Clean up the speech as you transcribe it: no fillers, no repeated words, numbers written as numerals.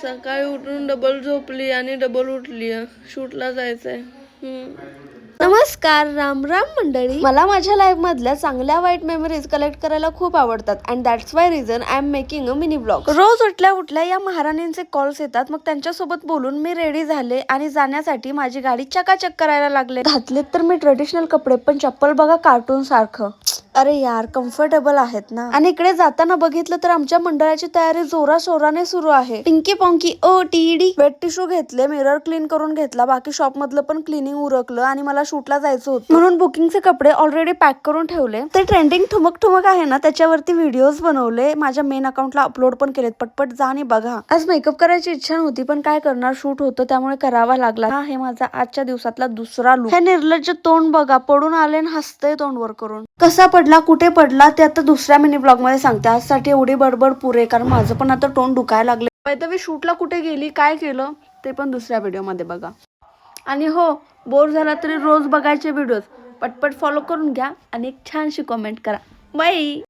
सकाळी उठून डबल झोपली आणि डबल उठली. शूटला जायचंय. नमस्कार, राम राम मंडळी. मला माझ्या लाईफ मधल्या चांगल्या वाईट मेमरीज कलेक्ट करायला खूप आवडतात and that's why reason I am making a mini blog. रोज उठल्या उठल्या या महाराणींचे कॉल्स येतात. मग त्यांच्यासोबत बोलून मी रेडी झाले आणि जाण्यासाठी माझी गाडी चकाचक करायला लागले. घातलेत तर मी ट्रेडिशनल कपडे, पण चप्पल बघा कार्टून सारखं. अरे यार, कम्फर्टेबल आहेत ना. आणि इकडे जाताना बघितलं तर आमच्या मंडळाची तयारी जोरा शोराने सुरू आहे. पिंकी पॉंकी ओ टीडी. वेट टिश्यू घेतले, मिरर क्लीन करून घेतला, बाकी शॉप मधलं पण क्लिनिंग उरकलं आणि मला शूटला जायचं होतं म्हणून बुकिंगचे कपडे ऑलरेडी पॅक करून ठेवले. ते ट्रेंडिंग ठुमक ठुमक आहे ना, त्याच्यावरती व्हिडिओज बनवले, माझ्या मेन अकाउंटला अपलोड पण केलेत. पटपट जा आणि बघा. आज मेकअप करायची इच्छा नव्हती, पण काय करणार, शूट होतं त्यामुळे करावा लागला. हा हे माझा आजच्या दिवसातला दुसरा लुक. हे निर्लज्ज तोंड बघा, पडून आले आणि हसतंय तोंड वर करून. कसा पडला, कुठे पडला ते आता दुसऱ्या मिनी ब्लॉग मध्ये सांगते. आजसाठी एवढी बडबड पुरे, कारण माझं पण आता तोंड दुखायला लागले. मी शूटला कुठे गेली, काय केलं ते पण दुसऱ्या व्हिडिओ मध्ये बघा. आणि हो, बोर झाला तरी रोज बघायचे व्हिडिओज पटपट फॉलो करून घ्या आणि एक छानशी कमेंट करा. बाय.